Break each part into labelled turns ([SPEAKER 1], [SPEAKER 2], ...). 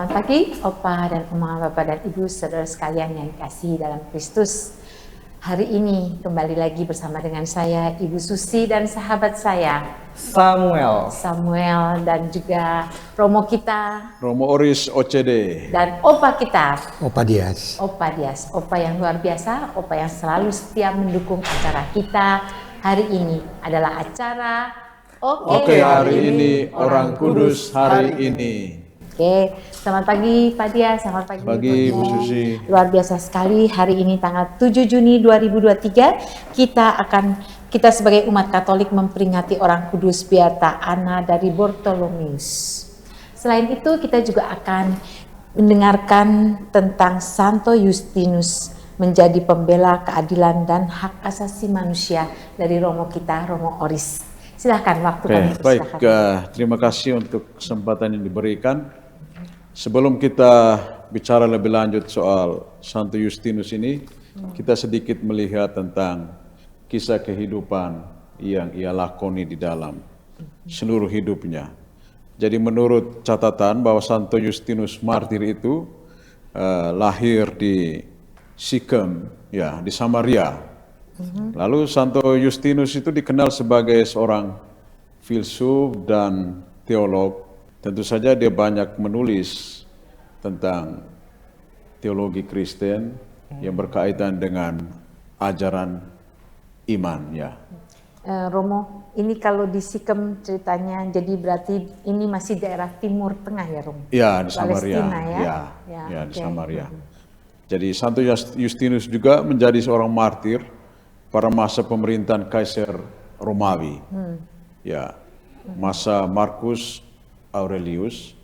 [SPEAKER 1] Selamat pagi, Opa dan Oma, Bapak dan Ibu, saudara sekalian yang dikasihi dalam Kristus. Hari ini kembali lagi bersama dengan saya, Ibu Susi, dan sahabat saya, Samuel, dan juga Romo kita,
[SPEAKER 2] Romo Oris OCD,
[SPEAKER 1] dan Opa kita,
[SPEAKER 3] Opa Dias.
[SPEAKER 1] Opa yang luar biasa, Opa yang selalu setia mendukung acara kita. Hari ini adalah acara
[SPEAKER 2] Oke, hari ini Orang Kudus hari ini.
[SPEAKER 1] Oke, selamat pagi Pak Dia, selamat pagi
[SPEAKER 2] Bu Susi.
[SPEAKER 1] Luar biasa sekali, hari ini tanggal 7 Juni 2023 kita sebagai umat Katolik memperingati Orang Kudus Beata Anna dari Bartholomeus. Selain itu kita juga akan mendengarkan tentang Santo Justinus menjadi pembela keadilan dan hak asasi manusia dari Romo kita, Romo Oris. Silahkan waktu kami.
[SPEAKER 2] Baik, terima kasih untuk kesempatan yang diberikan. Sebelum kita bicara lebih lanjut soal Santo Justinus ini, kita sedikit melihat tentang kisah kehidupan yang ia lakoni di dalam seluruh hidupnya. Jadi menurut catatan bahwa Santo Justinus martir itu lahir di Sikem, ya, di Samaria. Lalu Santo Justinus itu dikenal sebagai seorang filsuf dan teolog. Tentu saja dia banyak menulis tentang teologi Kristen yang berkaitan dengan ajaran iman, ya.
[SPEAKER 1] Romo, ini kalau di Sikem ceritanya, jadi berarti ini masih daerah Timur Tengah ya, Romo?
[SPEAKER 2] Ya, di Samaria.
[SPEAKER 1] Palestina, ya?
[SPEAKER 2] Ya, di Samaria. Jadi Santo Justinus juga menjadi seorang martir pada masa pemerintahan Kaisar Romawi. Ya, masa Marcus Aurelius.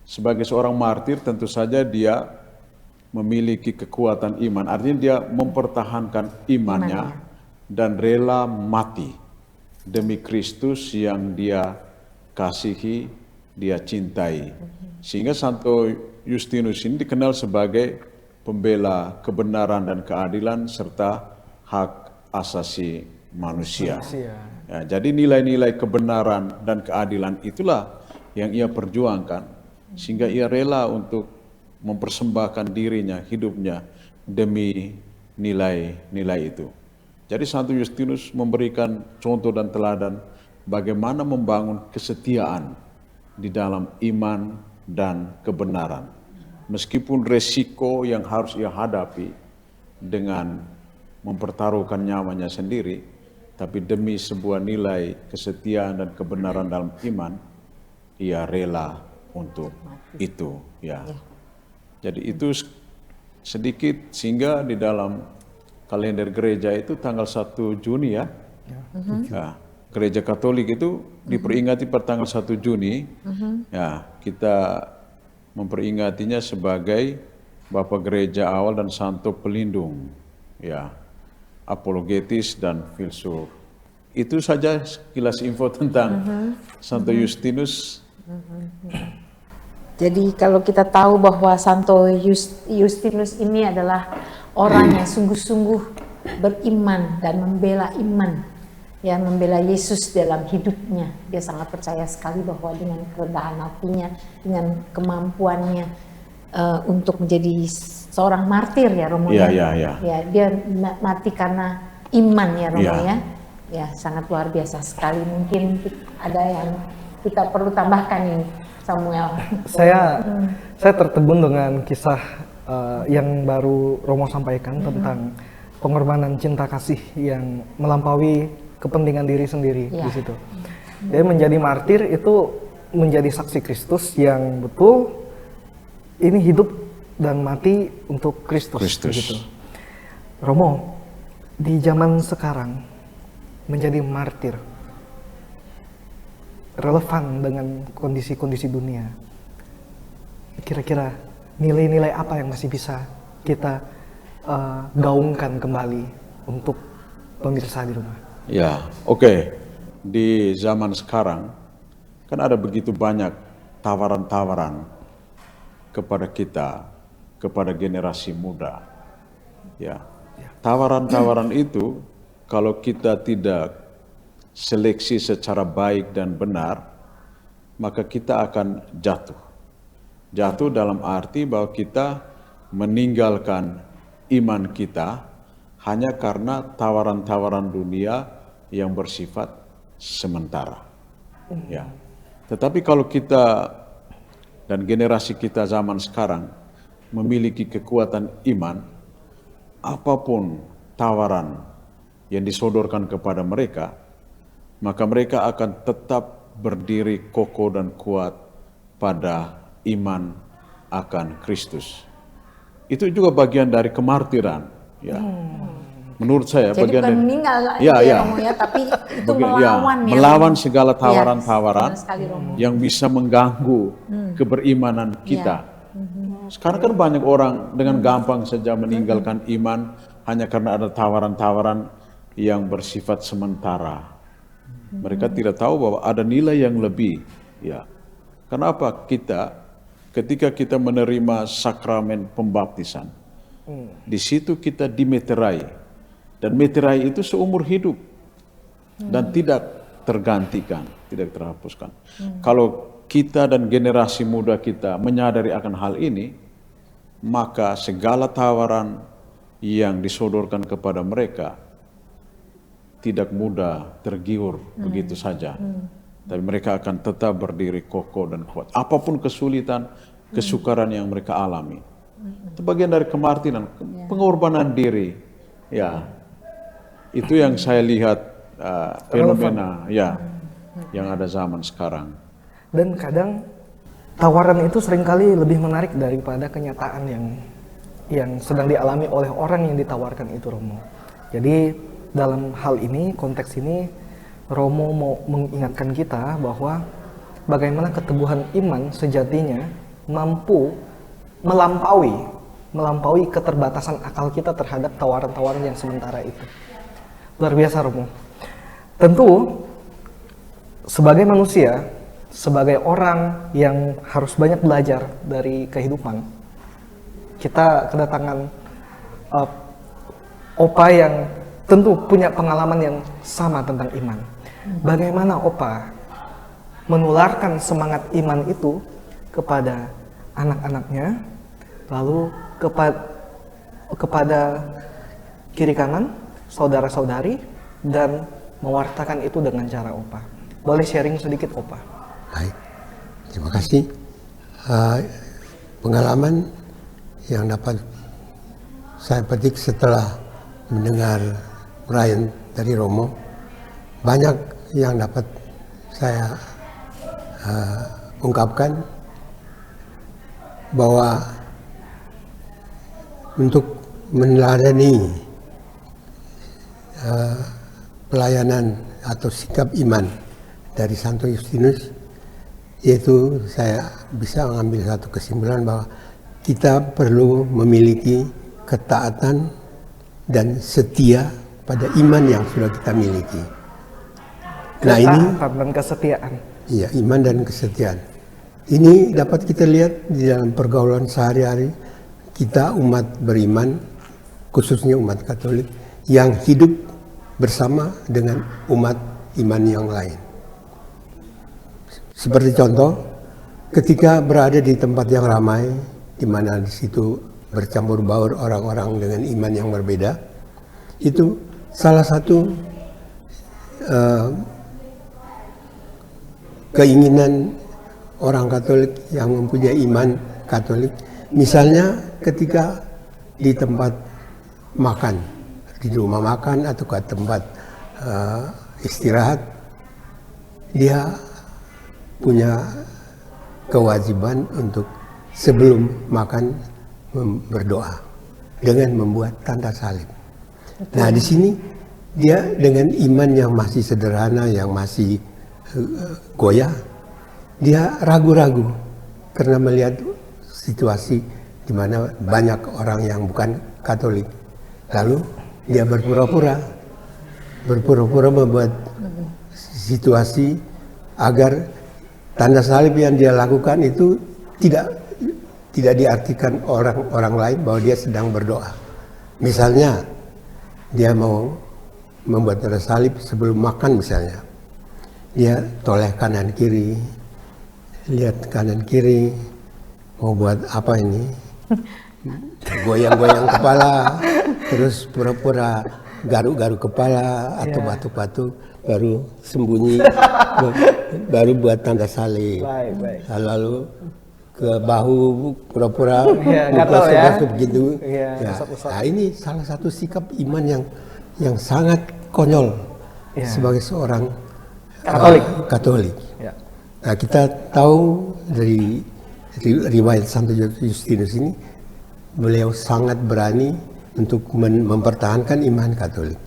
[SPEAKER 2] Sebagai seorang martir tentu saja dia memiliki kekuatan iman. Artinya dia mempertahankan imannya dan rela mati demi Kristus yang dia kasihi, dia cintai. Sehingga Santo Justinus ini dikenal sebagai pembela kebenaran dan keadilan serta hak asasi manusia. Ya, jadi nilai-nilai kebenaran dan keadilan itulah yang ia perjuangkan, sehingga ia rela untuk mempersembahkan dirinya, hidupnya demi nilai-nilai itu. Jadi Santo Justinus memberikan contoh dan teladan bagaimana membangun kesetiaan di dalam iman dan kebenaran. Meskipun resiko yang harus ia hadapi dengan mempertaruhkan nyawanya sendiri, tapi demi sebuah nilai kesetiaan dan kebenaran dalam iman, ia rela untuk itu, ya. Jadi itu sedikit, sehingga di dalam kalender gereja itu tanggal 1 Juni ya. Nah, gereja Katolik itu diperingati pada tanggal 1 Juni. Ya, kita memperingatinya sebagai Bapa Gereja awal dan Santo Pelindung, ya, apologetis dan filsuf. Itu saja sekilas info tentang Santo Justinus.
[SPEAKER 1] Jadi kalau kita tahu bahwa Santo Justinus ini adalah orang yang sungguh-sungguh beriman dan membela iman, ya, membela Yesus dalam hidupnya. Dia sangat percaya sekali bahwa dengan kerendahan hatinya, dengan kemampuannya untuk menjadi seorang martir, ya, Romo.
[SPEAKER 2] Ya.
[SPEAKER 1] Ya, dia mati karena iman, ya, Romo, ya. Ya, sangat luar biasa sekali. Mungkin ada yang kita perlu tambahkan ini, Samuel.
[SPEAKER 4] Saya tertegun dengan kisah yang baru Romo sampaikan tentang pengorbanan cinta kasih yang melampaui kepentingan diri sendiri di situ. Dia menjadi martir itu menjadi saksi Kristus yang betul ini hidup dan mati untuk Kristus. Gitu. Romo, di zaman sekarang menjadi martir relevan dengan kondisi-kondisi dunia. Kira-kira nilai-nilai apa yang masih bisa kita gaungkan kembali untuk pemirsa di rumah?
[SPEAKER 2] Ya, oke. Di zaman sekarang kan ada begitu banyak tawaran-tawaran kepada kita, kepada generasi muda. Ya. Tawaran-tawaran itu kalau kita tidak seleksi secara baik dan benar, maka kita akan jatuh. Jatuh dalam arti bahwa kita meninggalkan iman kita hanya karena tawaran-tawaran dunia yang bersifat sementara. Ya. Tetapi kalau kita dan generasi kita zaman sekarang memiliki kekuatan iman, apapun tawaran yang disodorkan kepada mereka, maka mereka akan tetap berdiri kokoh dan kuat pada iman akan Kristus. Itu juga bagian dari kemartiran, ya. Menurut saya
[SPEAKER 1] Jadi
[SPEAKER 2] bagian
[SPEAKER 1] bukan
[SPEAKER 2] dari
[SPEAKER 1] meninggal
[SPEAKER 2] ya, ya.
[SPEAKER 1] Romo ya, tapi itu
[SPEAKER 2] Ya,
[SPEAKER 1] melawan ya.
[SPEAKER 2] melawan segala tawaran-tawaran
[SPEAKER 1] benar sekali, Romo.
[SPEAKER 2] yang bisa mengganggu keberimanan kita. Sekarang kan banyak orang dengan gampang saja meninggalkan iman hanya karena ada tawaran-tawaran yang bersifat sementara. Mereka tidak tahu bahwa ada nilai yang lebih. Ya. Kenapa ketika kita menerima sakramen pembaptisan, di situ kita dimeterai. Dan meterai itu seumur hidup dan tidak tergantikan, tidak terhapuskan. Kalau kita dan generasi muda kita menyadari akan hal ini, maka segala tawaran yang disodorkan kepada mereka tidak mudah tergiur begitu saja. Tapi mereka akan tetap berdiri kokoh dan kuat. Apapun kesulitan, kesukaran yang mereka alami. Itu bagian dari kemartiran, pengorbanan diri. Ya. Itu yang saya lihat fenomena ya yang ada zaman sekarang.
[SPEAKER 4] Dan kadang tawaran itu seringkali lebih menarik daripada kenyataan yang sedang dialami oleh orang yang ditawarkan itu, Romo. Jadi dalam hal ini, konteks ini, Romo mau mengingatkan kita bahwa bagaimana keteguhan iman sejatinya mampu melampaui keterbatasan akal kita terhadap tawaran-tawaran yang sementara itu. Luar biasa, Romo. Tentu sebagai manusia, sebagai orang yang harus banyak belajar dari kehidupan, kita kedatangan Opa yang tentu punya pengalaman yang sama tentang iman. Bagaimana Opa menularkan semangat iman itu kepada anak-anaknya, lalu kepada kiri kanan, saudara-saudari, dan mewartakan itu dengan cara Opa. Boleh sharing sedikit, Opa?
[SPEAKER 3] Baik, terima kasih. Pengalaman yang dapat saya petik setelah mendengar Brian dari Romo, banyak yang dapat saya ungkapkan bahwa untuk meneladani pelayanan atau sikap iman dari Santo Justinus, yaitu saya bisa mengambil satu kesimpulan bahwa kita perlu memiliki ketaatan dan setia pada iman yang sudah kita miliki. Nah ini
[SPEAKER 4] dan kesetiaan.
[SPEAKER 3] Iya, iman dan kesetiaan. Ini dapat kita lihat di dalam pergaulan sehari-hari kita umat beriman, khususnya umat Katolik yang hidup bersama dengan umat iman yang lain. Seperti contoh, ketika berada di tempat yang ramai, di mana di situ bercampur baur orang-orang dengan iman yang berbeda, itu salah satu keinginan orang Katolik yang mempunyai iman Katolik, misalnya ketika di tempat makan, di rumah makan atau ke tempat istirahat, dia punya kewajiban untuk sebelum makan berdoa dengan membuat tanda salib. Nah di sini dia dengan iman yang masih sederhana, yang masih goyah, dia ragu-ragu karena melihat situasi di mana banyak orang yang bukan Katolik. Lalu dia berpura-pura membuat situasi agar tanda salib yang dia lakukan itu tidak diartikan orang lain bahwa dia sedang berdoa. Misalnya dia mau membuat tanda salib sebelum makan misalnya, dia toleh kanan kiri, lihat kanan kiri, mau buat apa ini? Goyang-goyang kepala, terus pura-pura garuk-garuk kepala atau batuk-batuk, baru sembunyi, baru buat tanda salib.
[SPEAKER 4] Baik.
[SPEAKER 3] Lalu ke bahu pura-pura
[SPEAKER 4] gatal ya.
[SPEAKER 3] basuh begitu.
[SPEAKER 4] Iya,
[SPEAKER 3] Ya.
[SPEAKER 4] usap-usap.
[SPEAKER 3] Nah, ini salah satu sikap iman yang sangat konyol sebagai seorang Katolik.
[SPEAKER 4] Ya.
[SPEAKER 3] Nah, kita tahu dari riwayat Santo Justinus ini, beliau sangat berani untuk mempertahankan iman Katolik.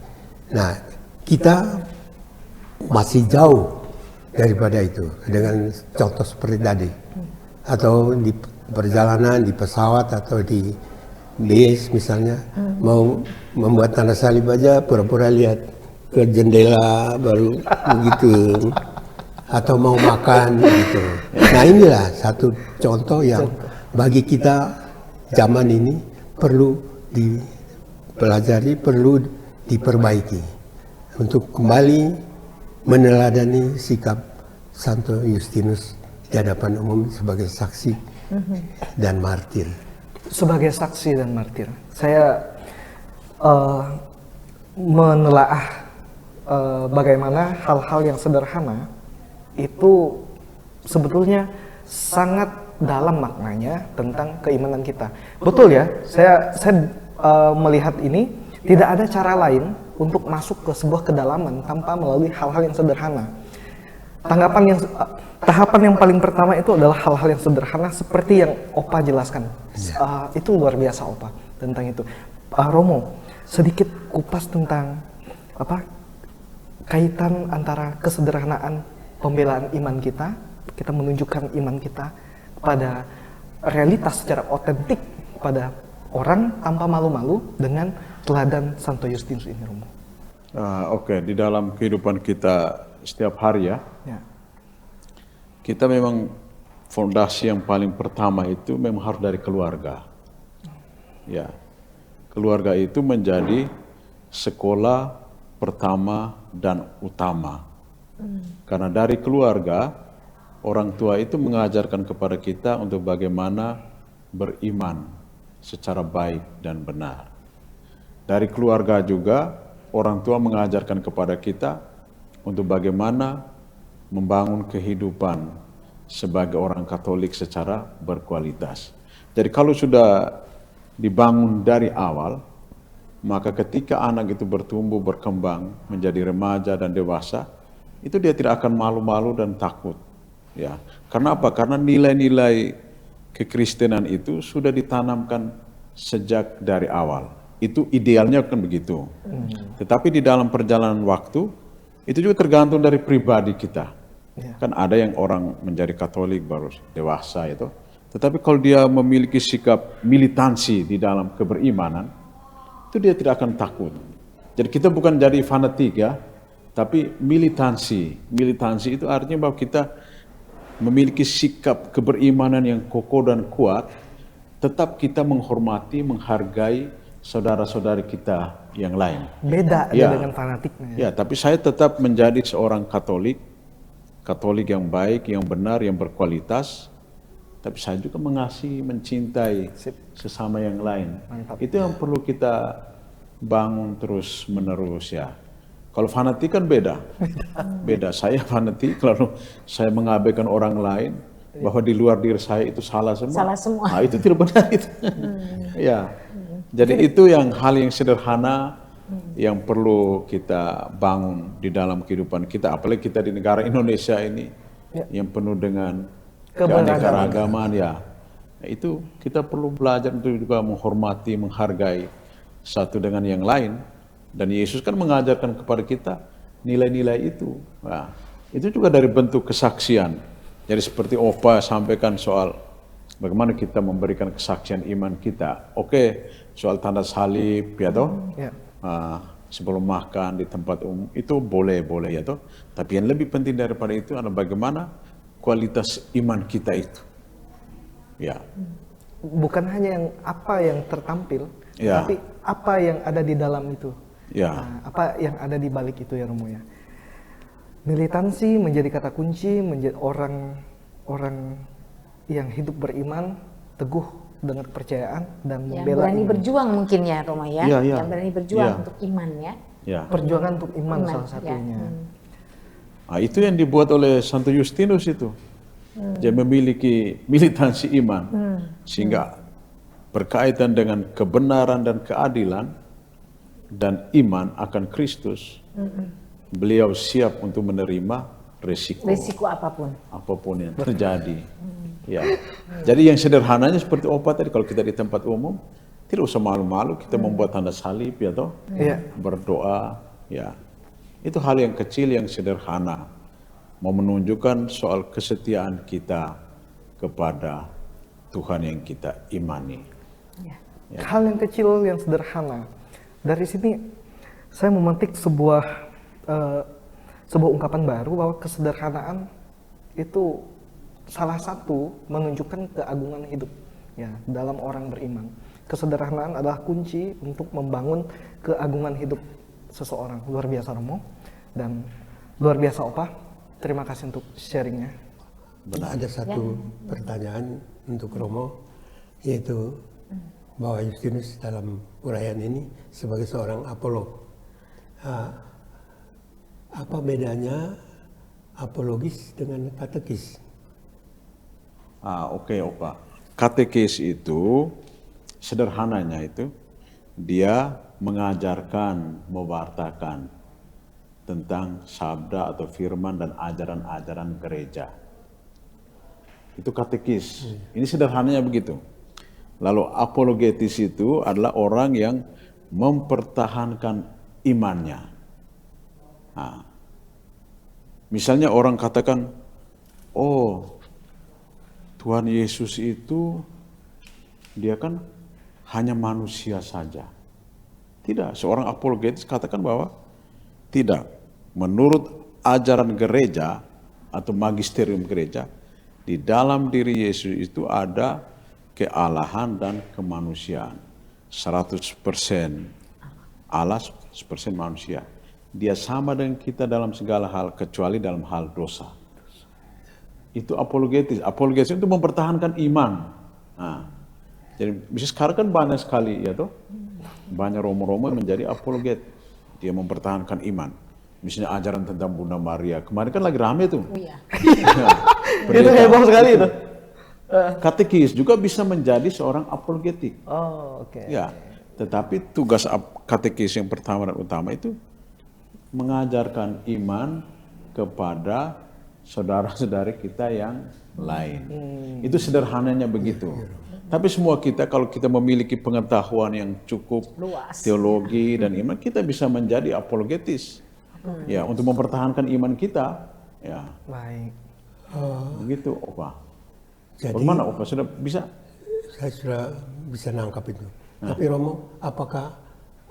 [SPEAKER 3] Nah, kita masih jauh daripada itu dengan contoh seperti tadi, atau di perjalanan, di pesawat atau di bis misalnya, mau membuat tanda salib aja pura-pura lihat ke jendela baru begitu, atau mau makan gitu. Nah, inilah satu contoh yang bagi kita zaman ini perlu dipelajari, perlu diperbaiki untuk kembali meneladani sikap Santo Justinus di hadapan umum sebagai saksi dan martir.
[SPEAKER 4] Sebagai saksi dan martir, saya menelaah bagaimana hal-hal yang sederhana itu sebetulnya sangat dalam maknanya tentang keimanan kita. Betul ya, saya melihat ini tidak ada cara lain untuk masuk ke sebuah kedalaman tanpa melalui hal-hal yang sederhana. Tahapan yang paling pertama itu adalah hal-hal yang sederhana seperti yang Opa jelaskan. Itu luar biasa Opa tentang itu. Romo, sedikit kupas tentang kaitan antara kesederhanaan pembelaan iman kita menunjukkan iman kita pada realitas secara otentik pada orang tanpa malu-malu dengan teladan Santo Justinus ini, Romo.
[SPEAKER 2] Oke, di dalam kehidupan kita setiap hari ya, kita memang fondasi yang paling pertama itu memang harus dari keluarga. Ya, keluarga itu menjadi sekolah pertama dan utama. Karena dari keluarga, orang tua itu mengajarkan kepada kita untuk bagaimana beriman secara baik dan benar. Dari keluarga juga, orang tua mengajarkan kepada kita untuk bagaimana membangun kehidupan sebagai orang Katolik secara berkualitas. Jadi kalau sudah dibangun dari awal, maka ketika anak itu bertumbuh, berkembang, menjadi remaja dan dewasa, itu dia tidak akan malu-malu dan takut. Ya, karena apa? Karena nilai-nilai kekristenan itu sudah ditanamkan sejak dari awal. Itu idealnya kan begitu. Tetapi di dalam perjalanan waktu, itu juga tergantung dari pribadi kita. Kan ada yang orang menjadi Katolik baru dewasa itu. Tetapi kalau dia memiliki sikap militansi di dalam keberimanan, itu dia tidak akan takut. Jadi kita bukan jadi fanatik ya, tapi militansi. Militansi itu artinya bahwa kita memiliki sikap keberimanan yang kokoh dan kuat, tetap kita menghormati, menghargai saudara-saudari kita yang lain.
[SPEAKER 4] Beda dengan fanatiknya.
[SPEAKER 2] Ya, tapi saya tetap menjadi seorang Katolik yang baik, yang benar, yang berkualitas. Tapi saya juga mengasihi, mencintai sesama yang lain.
[SPEAKER 4] Mantap.
[SPEAKER 2] Itu yang perlu kita bangun terus menerus ya. Kalau fanatik kan beda. Beda, saya fanatik lalu saya mengabaikan orang lain, bahwa di luar diri saya itu salah semua.
[SPEAKER 1] Salah semua.
[SPEAKER 2] Nah, itu tidak benar itu. Ya. Jadi itu hal yang sederhana yang perlu kita bangun di dalam kehidupan kita, apalagi kita di negara Indonesia ini yang penuh dengan keanekaragaman ya. Itu kita perlu belajar untuk juga menghormati, menghargai satu dengan yang lain. Dan Yesus kan mengajarkan kepada kita nilai-nilai itu. Nah, itu juga dari bentuk kesaksian. Jadi seperti Opa sampaikan soal bagaimana kita memberikan kesaksian iman kita. Oke, soal tanda salib ya toh. Sebelum makan di tempat umum itu boleh ya toh. Tapi yang lebih penting daripada itu adalah bagaimana kualitas iman kita itu. Ya.
[SPEAKER 4] Bukan hanya apa yang tertampil, tapi apa yang ada di dalam itu.
[SPEAKER 2] Ya.
[SPEAKER 4] Apa yang ada di balik itu ya Romo ya. Militansi menjadi kata kunci, menjadi orang yang hidup beriman teguh dengan kepercayaan dan
[SPEAKER 1] Yang
[SPEAKER 4] membela
[SPEAKER 1] berani
[SPEAKER 4] iman.
[SPEAKER 1] berjuang mungkin ya Roma ya.
[SPEAKER 2] Iya, iya.
[SPEAKER 1] Yang berani berjuang
[SPEAKER 2] Iya.
[SPEAKER 1] untuk iman ya.
[SPEAKER 2] Ya.
[SPEAKER 4] Perjuangan untuk iman
[SPEAKER 1] Iman,
[SPEAKER 4] salah
[SPEAKER 1] ya.
[SPEAKER 4] satunya.
[SPEAKER 2] Nah, itu yang dibuat oleh Santo Justinus itu. Dia memiliki militansi iman. Sehingga berkaitan dengan kebenaran dan keadilan dan iman akan Kristus, beliau siap untuk menerima resiko
[SPEAKER 1] apapun.
[SPEAKER 2] apapun yang terjadi. Ya. Jadi yang sederhananya seperti obat tadi, kalau kita di tempat umum, tidak usah malu-malu kita membuat tanda salib ya toh,
[SPEAKER 4] Iya.
[SPEAKER 2] berdoa, ya. Itu hal yang kecil yang sederhana, mau menunjukkan soal kesetiaan kita kepada Tuhan yang kita imani.
[SPEAKER 1] Ya.
[SPEAKER 4] Hal yang kecil yang sederhana. Dari sini saya memetik sebuah ungkapan baru bahwa kesederhanaan itu salah satu menunjukkan keagungan hidup ya dalam orang beriman. Kesederhanaan adalah kunci untuk membangun keagungan hidup seseorang. Luar biasa Romo dan luar biasa Opa. Terima kasih untuk sharingnya.
[SPEAKER 3] Ada satu pertanyaan untuk Romo, yaitu bahwa Justinus dalam uraian ini sebagai seorang apolog. Apa bedanya apologis dengan katekis?
[SPEAKER 2] Oke, Opa. Katekis itu sederhananya itu dia mengajarkan, mewartakan tentang sabda atau firman dan ajaran-ajaran gereja. Itu katekis. Ini sederhananya begitu. Lalu apologetis itu adalah orang yang mempertahankan imannya. Nah, misalnya orang katakan, oh Tuhan Yesus itu dia kan hanya manusia saja. Tidak, seorang apologetis katakan bahwa tidak. Menurut ajaran gereja atau magisterium gereja, di dalam diri Yesus itu ada kealahan dan kemanusiaan. 100% Allah, 100% manusia. Dia sama dengan kita dalam segala hal, kecuali dalam hal dosa. Itu apologetis. Apologetis itu mempertahankan iman. Nah, jadi bisa sekarang kan banyak sekali ya toh, banyak romo-romo yang menjadi apologet. Dia mempertahankan iman. Misalnya ajaran tentang Bunda Maria. Kemarin kan lagi rame tuh.
[SPEAKER 1] Oh iya.
[SPEAKER 4] Itu heboh sekali itu.
[SPEAKER 2] Katekis juga bisa menjadi seorang apologetik.
[SPEAKER 4] Oh, oke.
[SPEAKER 2] Ya, tetapi tugas katekis yang pertama dan utama itu mengajarkan iman kepada saudara-saudari kita yang lain. Itu sederhananya begitu. Tapi semua kita kalau kita memiliki pengetahuan yang cukup
[SPEAKER 1] Luas.
[SPEAKER 2] teologi dan iman, kita bisa menjadi apologetis. Ya, untuk mempertahankan iman kita. Ya,
[SPEAKER 4] Baik.
[SPEAKER 2] begitu, Opa.
[SPEAKER 3] Jadi
[SPEAKER 2] Bagaimana, Opa? Sudah bisa?
[SPEAKER 3] saya sudah bisa nangkap itu. Tapi Romo, apakah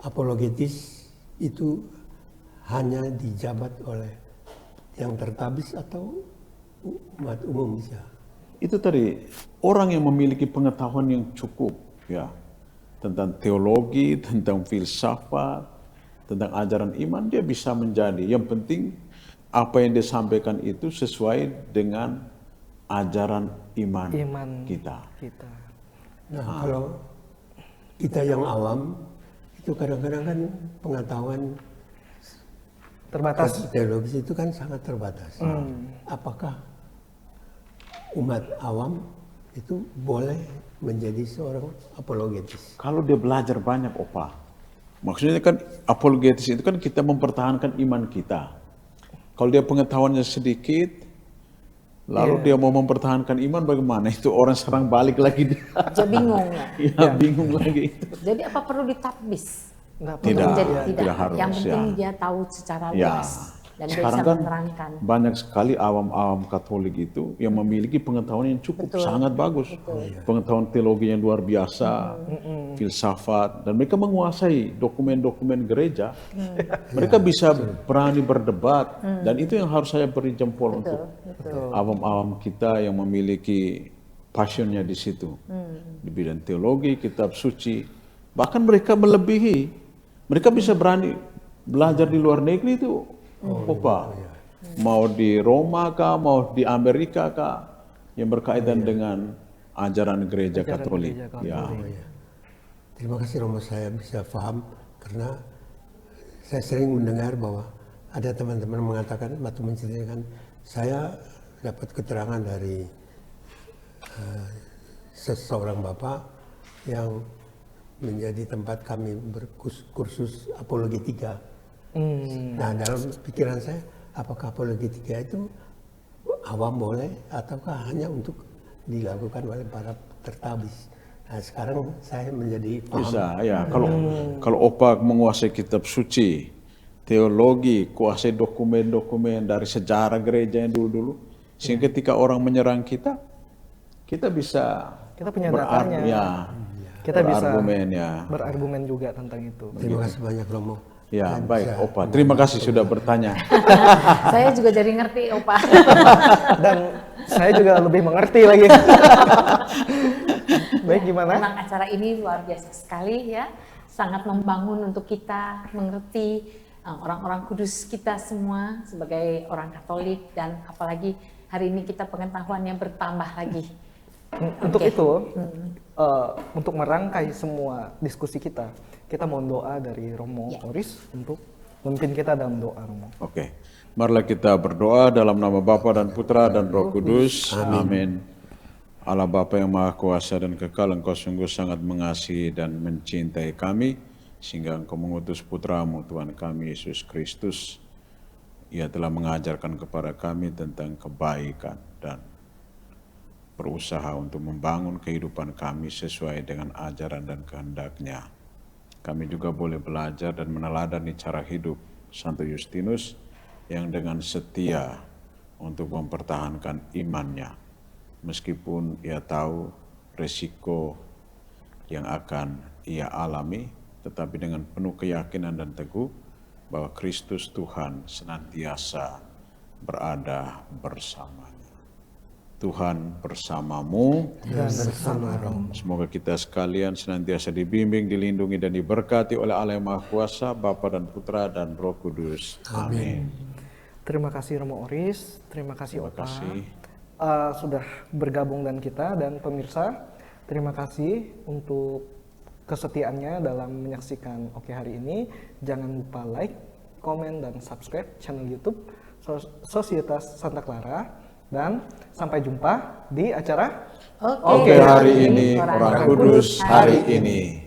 [SPEAKER 3] apologetis itu hanya dijabat oleh yang tertabis atau umat umum bisa?
[SPEAKER 2] Itu tadi, orang yang memiliki pengetahuan yang cukup ya tentang teologi, tentang filsafat, tentang ajaran iman, dia bisa menjadi. Yang penting apa yang disampaikan itu sesuai dengan ajaran iman kita.
[SPEAKER 3] Nah, kalau kita yang awam itu kadang-kadang kan pengetahuan
[SPEAKER 4] Terbatas.
[SPEAKER 3] teologis itu kan sangat terbatas. Apakah umat awam itu boleh menjadi seorang apologetis?
[SPEAKER 2] Kalau dia belajar banyak, Opa. Maksudnya kan apologetis itu kan kita mempertahankan iman kita. Kalau dia pengetahuannya sedikit, lalu dia mau mempertahankan iman bagaimana? Itu orang serang balik lagi dia.
[SPEAKER 1] Jadi bingung ya.
[SPEAKER 2] Ya, bingung lagi itu.
[SPEAKER 1] Jadi apa perlu ditabis?
[SPEAKER 2] Tidak,
[SPEAKER 1] Tidak
[SPEAKER 2] harus.
[SPEAKER 1] Yang penting
[SPEAKER 2] ya.
[SPEAKER 1] dia tahu secara
[SPEAKER 2] Ya,
[SPEAKER 1] luas dan dia
[SPEAKER 2] sekarang
[SPEAKER 1] bisa
[SPEAKER 2] kan
[SPEAKER 1] menerangkan.
[SPEAKER 2] banyak sekali awam-awam Katolik itu yang memiliki pengetahuan yang cukup, sangat bagus. Pengetahuan teologi yang luar biasa, filsafat, dan mereka menguasai dokumen-dokumen gereja. Mereka bisa berani berdebat, dan itu yang harus saya beri jempol untuk awam-awam kita yang memiliki passionnya di situ. Di bidang teologi, kitab suci, bahkan mereka melebihi. Mereka bisa berani belajar di luar negeri itu, Opa. Mau di Roma kah, mau di Amerika kah, yang berkaitan dengan ajaran gereja
[SPEAKER 4] Ajaran
[SPEAKER 2] Katolik.
[SPEAKER 4] gereja
[SPEAKER 2] Ya.
[SPEAKER 4] Katolik.
[SPEAKER 3] Terima kasih Romo, saya bisa paham karena saya sering mendengar bahwa ada teman-teman mengatakan atau menceritakan, saya dapat keterangan dari seseorang bapak yang menjadi tempat kami berkursus apologetika. Nah, dalam pikiran saya, apakah apologetika itu awam boleh ataukah hanya untuk dilakukan oleh para tertabis? Nah, sekarang saya menjadi paham.
[SPEAKER 2] Bisa, ya. Kalau Opa menguasai kitab suci, teologi, kuasai dokumen-dokumen dari sejarah gereja yang dulu-dulu, sehingga ketika orang menyerang kita bisa
[SPEAKER 4] Kita punya datanya.
[SPEAKER 2] ya,
[SPEAKER 4] Kita bisa
[SPEAKER 2] berargumen, ya.
[SPEAKER 4] berargumen juga tentang itu.
[SPEAKER 3] Terima kasih banyak Romo.
[SPEAKER 2] Ya, baik Opa. Terima kasih sudah bertanya.
[SPEAKER 1] Saya juga jadi ngerti, Opa.
[SPEAKER 4] Dan saya juga lebih mengerti lagi. Baik, gimana?
[SPEAKER 1] Memang acara ini luar biasa sekali ya, sangat membangun untuk kita mengerti orang-orang kudus kita semua sebagai orang Katolik, dan apalagi hari ini kita pengetahuannya bertambah lagi.
[SPEAKER 4] Untuk
[SPEAKER 1] Oke.
[SPEAKER 4] itu, untuk merangkai semua diskusi kita mohon doa dari Romo
[SPEAKER 1] Ya.
[SPEAKER 4] Oris untuk memimpin kita dalam doa, Romo.
[SPEAKER 2] Oke. Marilah kita berdoa dalam nama Bapa dan Putra dan Roh Kudus. Amin. Allah Bapa yang Maha Kuasa dan Kekal, Engkau sungguh sangat mengasihi dan mencintai kami, sehingga Engkau mengutus Putramu, Tuhan kami, Yesus Kristus. Ia telah mengajarkan kepada kami tentang kebaikan dan berusaha untuk membangun kehidupan kami sesuai dengan ajaran dan kehendak-Nya. Kami juga boleh belajar dan meneladani cara hidup Santo Justinus yang dengan setia untuk mempertahankan imannya, meskipun ia tahu resiko yang akan ia alami, tetapi dengan penuh keyakinan dan teguh bahwa Kristus Tuhan senantiasa berada bersamanya. Tuhan bersamamu
[SPEAKER 3] Dan bersama Romo.
[SPEAKER 2] Semoga kita sekalian senantiasa dibimbing, dilindungi, dan diberkati oleh Allah yang Maha Kuasa, Bapa dan Putra dan Roh Kudus. Amin.
[SPEAKER 4] Terima kasih Romo Oris, terima kasih
[SPEAKER 2] Terima
[SPEAKER 4] Opa.
[SPEAKER 2] kasih.
[SPEAKER 4] Sudah bergabung dengan kita, dan pemirsa, terima kasih untuk kesetiaannya dalam menyaksikan Oke hari ini. Jangan lupa like, komen, dan subscribe channel YouTube Sosietas Santa Clara. Dan sampai jumpa di acara
[SPEAKER 2] Oke hari ini, orang kudus hari ini.